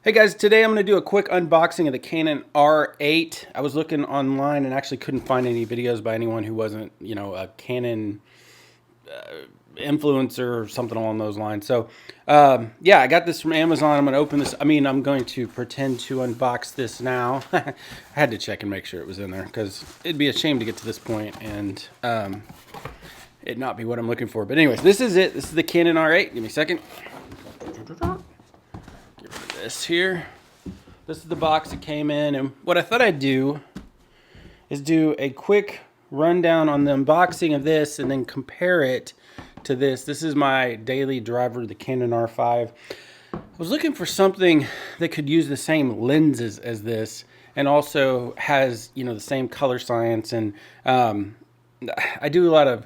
Hey guys, today I'm going to do a quick unboxing of the Canon R8. I was looking online and actually couldn't find any videos by anyone who wasn't, a Canon influencer or something along those lines. So, yeah, I got this from Amazon. I'm going to open this. I'm going to pretend to unbox this now. I had to check and make sure it was in there because it'd be a shame to get to this point and it not be what I'm looking for. But anyways, this is it. This is the Canon R8. Give me a second. This here. This is the box it came in, and what I thought I'd do is do a quick rundown on the unboxing of this and then compare it to this. This is my daily driver, the Canon R5. I was looking for something that could use the same lenses as this and also has, the same color science. And I do a lot of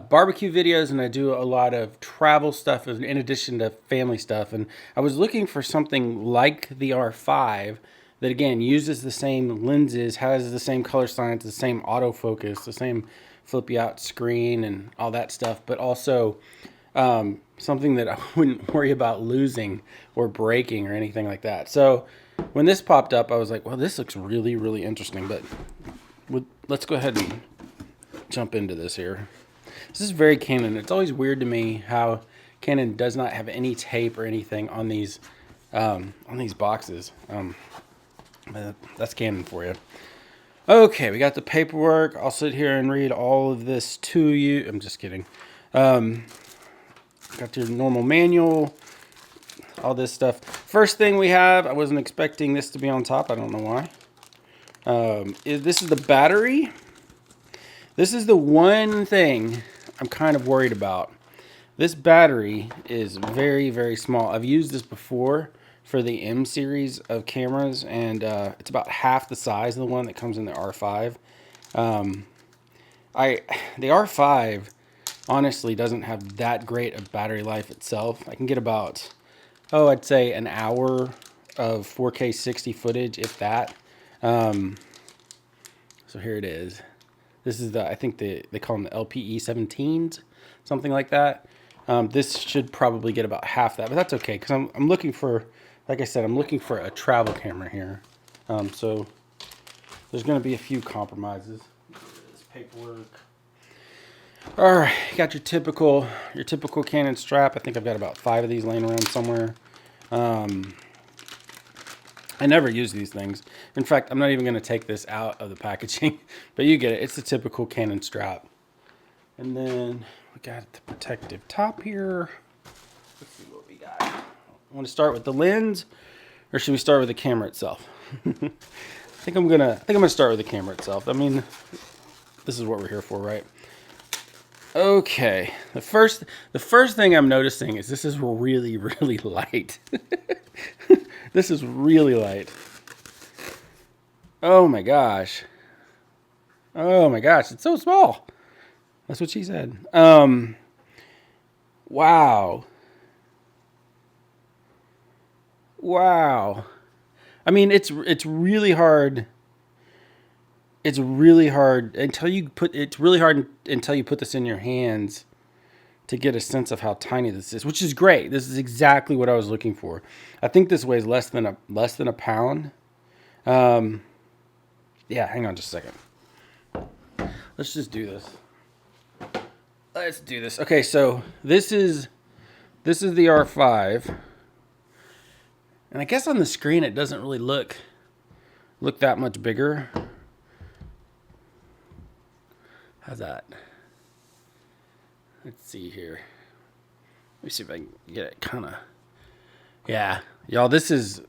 barbecue videos, and I do a lot of travel stuff in addition to family stuff. And I was looking for something like the R5 that, again, uses the same lenses, has the same color science, the same autofocus, the same flip you out screen and all that stuff, but also something that I wouldn't worry about losing or breaking or anything like that. So when this popped up, I was like, well, this looks really, really interesting. But let's go ahead and jump into this here. This is very Canon. It's always weird to me how Canon does not have any tape or anything on these boxes. That's Canon for you. Okay, we got the paperwork. I'll sit here and read all of this to you. I'm just kidding. Got your normal manual, all this stuff. First thing we have, I wasn't expecting this to be on top. I don't know why. This is the battery. This is the one thing I'm kind of worried about. This battery is very, very small. I've used this before for the M series of cameras, and it's about half the size of the one that comes in the R5. The R5 honestly doesn't have that great of battery life itself. I can get about, I'd say an hour of 4K 60 footage, if that. So here it is. This is I think they call them the LPE 17s, something like that. This should probably get about half that, but that's okay because I'm looking for, like I said, I'm looking for a travel camera here. So there's going to be a few compromises. This paperwork. All right, you got your typical Canon strap. I think I've got about 5 of these laying around somewhere. I never use these things. In fact, I'm not even going to take this out of the packaging, but you get it. It's the typical Canon strap. And then we got the protective top here. Let's see what we got. I want to start with the lens, or should we start with the camera itself? I think I'm gonna start with the camera itself. I mean, this is what we're here for, right? Okay. The first thing I'm noticing is this is really, really light. This is really light. Oh my gosh. Oh my gosh, it's so small. That's what she said. Wow. Wow. I mean, it's really hard. It's really hard until you put this in your hands to get a sense of how tiny this is, which is great. This is exactly what I was looking for. I think this weighs less than a pound. Yeah, hang on just a second. Let's just do this. Let's do this. Okay, so this is the R5. And I guess on the screen it doesn't really look that much bigger. How's that? Let's see here. Let me see if I can get it kind of. Yeah, y'all, this is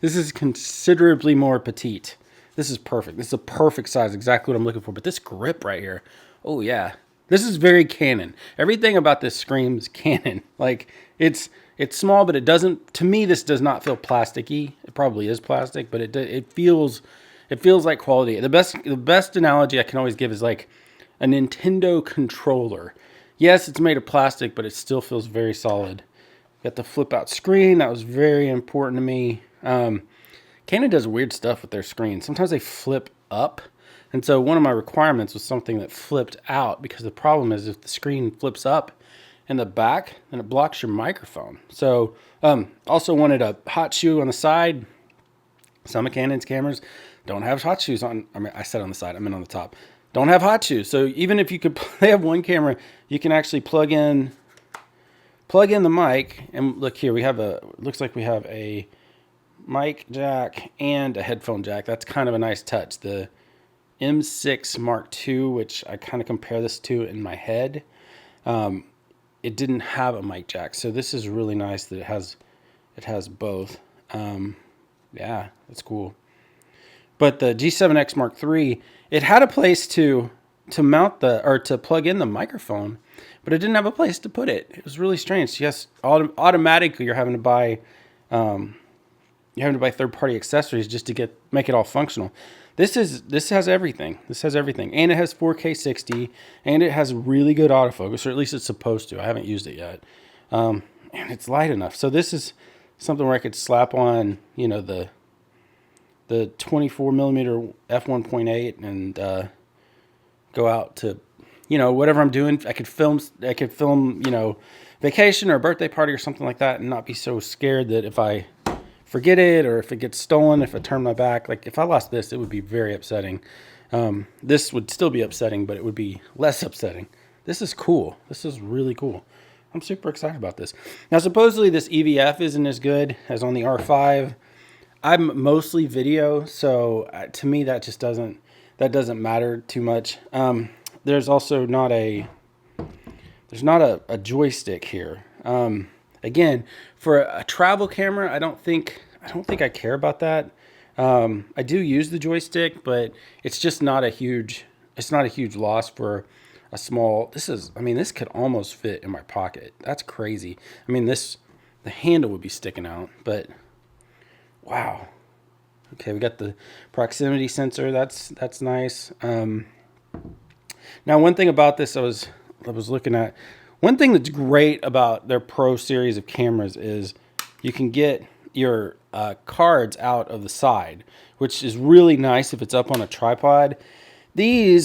this is considerably more petite. This is perfect. This is a perfect size, exactly what I'm looking for. But this grip right here, oh yeah, this is very Canon. Everything about this screams Canon. Like it's small, but it doesn't. To me, this does not feel plasticky. It probably is plastic, but it feels like quality. The best analogy I can always give is like a Nintendo controller. Yes, it's made of plastic, but it still feels very solid. Got the flip out screen. That was very important to me. Canon does weird stuff with their screens. Sometimes they flip up. And so one of my requirements was something that flipped out, because the problem is if the screen flips up in the back, then it blocks your microphone. So also wanted a hot shoe on the side. Some of Canon's cameras don't have hot shoes on. I mean, I said on the side, I meant on the top. Don't have hot shoes. So even if you could, they have one camera, you can actually plug in the mic. And look here, we have looks like we have a mic jack and a headphone jack. That's kind of a nice touch. The M6 Mark II, which I kind of compare this to in my head, it didn't have a mic jack. So this is really nice that it has both. Yeah, that's cool. But the G7X Mark III, it had a place to mount to plug in the microphone, but it didn't have a place to put it. It was really strange. Yes, automatically you're having to buy third-party accessories just to make it all functional. This has everything. This has everything, and it has 4K 60, and it has really good autofocus, or at least it's supposed to. I haven't used it yet, and it's light enough. So this is something where I could slap on, the 24 millimeter f1.8 and go out to, whatever I'm doing. I could film, vacation or a birthday party or something like that, and not be so scared that if I forget it or if it gets stolen, if I turn my back, like if I lost this, it would be very upsetting. This would still be upsetting, but it would be less upsetting. This is cool. This is really cool. I'm super excited about this. Now, supposedly this EVF isn't as good as on the R5. I'm mostly video, so to me that just doesn't matter too much. There's also not a joystick here. Again, for a travel camera, I don't think I care about that. I do use the joystick, but it's just not a huge loss for a small. This could almost fit in my pocket. That's crazy. The handle would be sticking out, but wow. Okay, we got the proximity sensor. That's nice. Now, one thing about this I was looking at. One thing that's great about their Pro series of cameras is you can get your cards out of the side, which is really nice if it's up on a tripod. The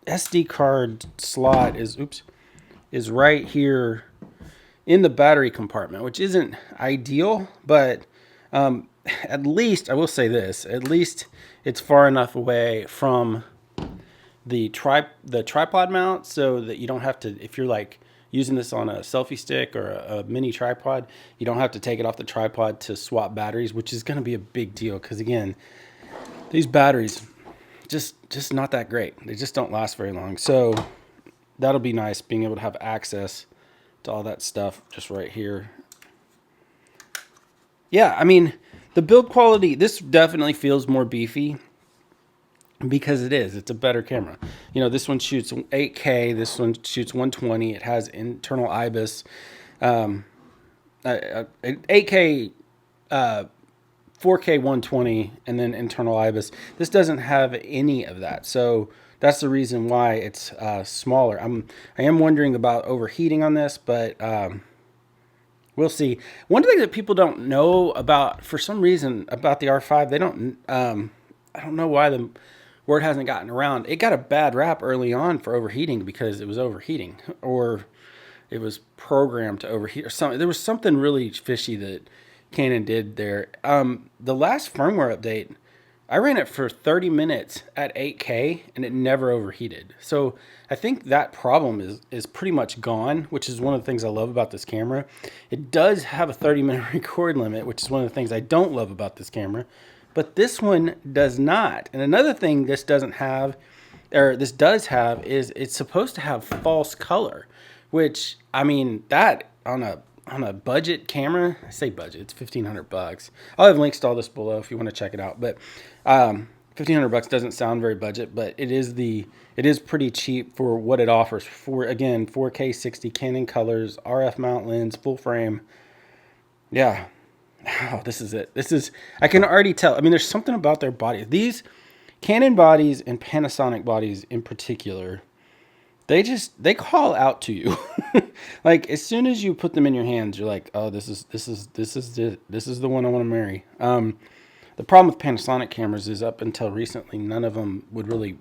SD card slot is right here in the battery compartment, which isn't ideal, but at least I will say this: at least it's far enough away from the tripod mount so that you don't have to, if you're like using this on a selfie stick or a mini tripod, you don't have to take it off the tripod to swap batteries, which is going to be a big deal because again, these batteries just not that great. They just don't last very long. So that'll be nice, being able to have access to all that stuff just right here. Yeah, the build quality, this definitely feels more beefy. Because it's a better camera. This one shoots 8K. This one shoots 120. It has internal IBIS, 8K, 4K 120, and then internal IBIS. This doesn't have any of that, so that's the reason why it's smaller. I am wondering about overheating on this, but we'll see. One thing that people don't know about, for some reason, about the R5, they don't. I don't know why the word hasn't gotten around. It got a bad rap early on for overheating because it was overheating, or it was programmed to overheat, or something. There was something really fishy that Canon did there. The last firmware update, I ran it for 30 minutes at 8K and it never overheated. So I think that problem is pretty much gone, which is one of the things I love about this camera. It does have a 30-minute record limit, which is one of the things I don't love about this camera. But this one does not. And another thing this does have is it's supposed to have false color, which, that on a budget camera, I say budget, it's $1,500. I'll have links to all this below if you want to check it out. But $1,500 doesn't sound very budget, but it is pretty cheap for what it offers. Again, 4K 60 Canon colors, RF mount lens, full frame. Yeah. Oh, this is it. I can already tell. There's something about their bodies. These Canon bodies and Panasonic bodies in particular, they call out to you. Like as soon as you put them in your hands, you're like, oh, this is the one I want to marry. The problem with Panasonic cameras is up until recently, none of them would really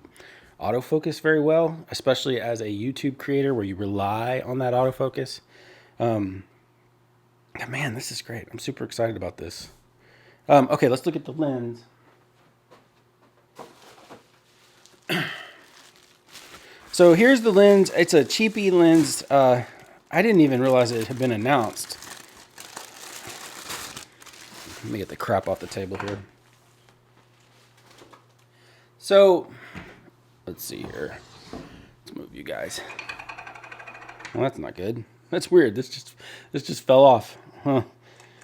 autofocus very well, especially as a YouTube creator where you rely on that autofocus. Man, this is great. I'm super excited about this. Okay, let's look at the lens. So here's the lens. It's a cheapy lens. I didn't even realize it had been announced. Let me get the crap off the table here. So, let's see here. Let's move you guys. Well, that's not good. That's weird. This just fell off. Huh.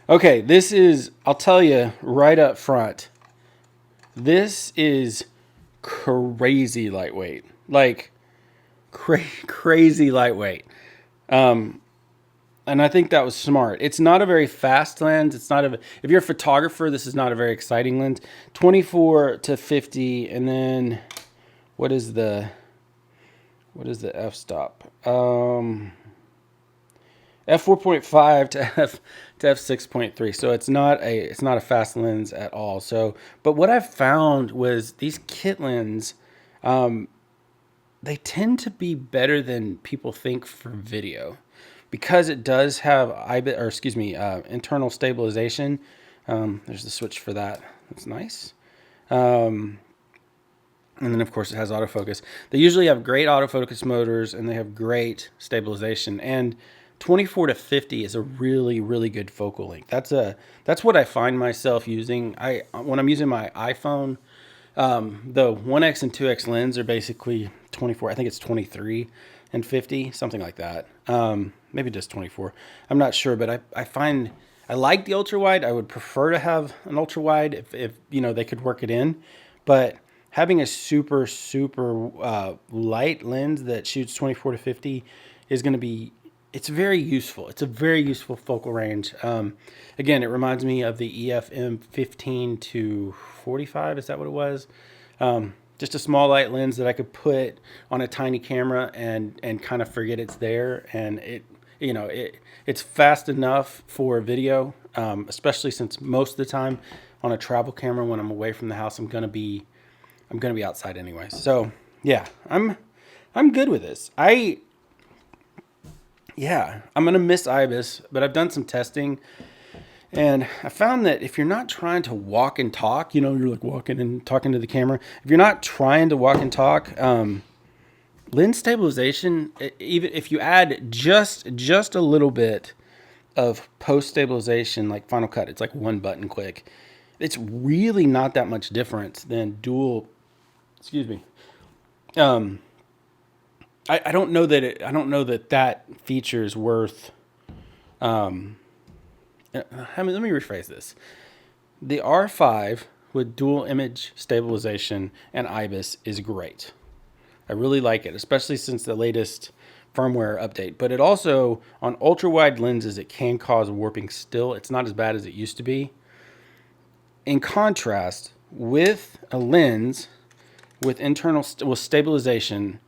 Okay, this is, I'll tell you right up front, this is crazy lightweight. Like, crazy lightweight. And I think that was smart. It's not a very fast lens. It's not if you're a photographer, this is not a very exciting lens. 24 to 50, and then what is the f-stop? f4.5 to f6.3. So it's not a fast lens at all. So, but what I found was these kit lenses, they tend to be better than people think for video, because it does have internal stabilization. There's the switch for that. That's nice. And then of course it has autofocus. They usually have great autofocus motors, and they have great stabilization. And 24 to 50 is a really, really good focal length. That's what I find myself using. When I'm using my iPhone, the 1x and 2x lens are basically 24. I think it's 23 and 50, something like that. Maybe just 24. I'm not sure, but I find I like the ultra wide. I would prefer to have an ultra wide if they could work it in, but having a super light lens that shoots 24 to 50 is going to be, it's very useful. It's a very useful focal range. Again, it reminds me of the EFM 15 to 45. Is that what it was? Just a small light lens that I could put on a tiny camera and kind of forget it's there. And it's fast enough for video, especially since most of the time on a travel camera, when I'm away from the house, I'm gonna be outside anyway. So yeah, I'm good with this. I'm gonna miss IBIS, but I've done some testing, and I found that if you're not trying to walk and talk, you're like walking and talking to the camera. If you're not trying to walk and talk, lens stabilization, even if you add just a little bit of post stabilization, like Final Cut, it's like one button click. It's really not that much difference than dual. Excuse me. I don't know that feature is worth. Let me rephrase this. The R5 with dual image stabilization and IBIS is great. I really like it, especially since the latest firmware update. But it also, on ultra wide lenses, it can cause warping still. It's not as bad as it used to be. In contrast, with a lens with with stabilization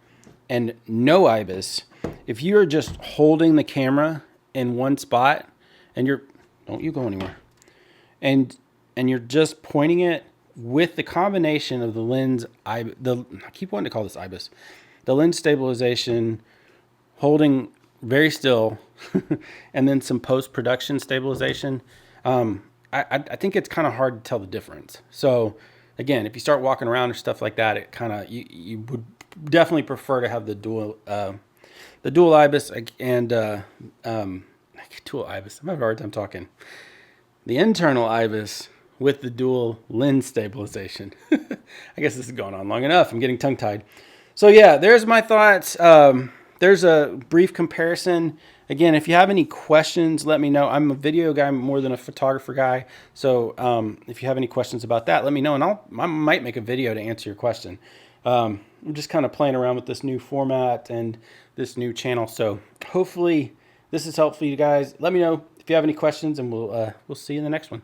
and no IBIS, if you are just holding the camera in one spot and don't you go anywhere, and you're just pointing it with the combination of the lens, I keep wanting to call this IBIS, the lens stabilization, holding very still, and then some post-production stabilization, I think it's kind of hard to tell the difference. So again, if you start walking around or stuff like that, it kind of, you would definitely prefer to have the dual IBIS and dual IBIS. I'm having a hard time talking. The internal IBIS with the dual lens stabilization. I guess this is going on long enough. I'm getting tongue-tied. So yeah, there's my thoughts. There's a brief comparison. Again, if you have any questions, let me know. I'm a video guy more than a photographer guy. So if you have any questions about that, let me know, and I might make a video to answer your question. I'm just kind of playing around with this new format and this new channel. So hopefully this is helpful for you guys. Let me know if you have any questions, and we'll see you in the next one.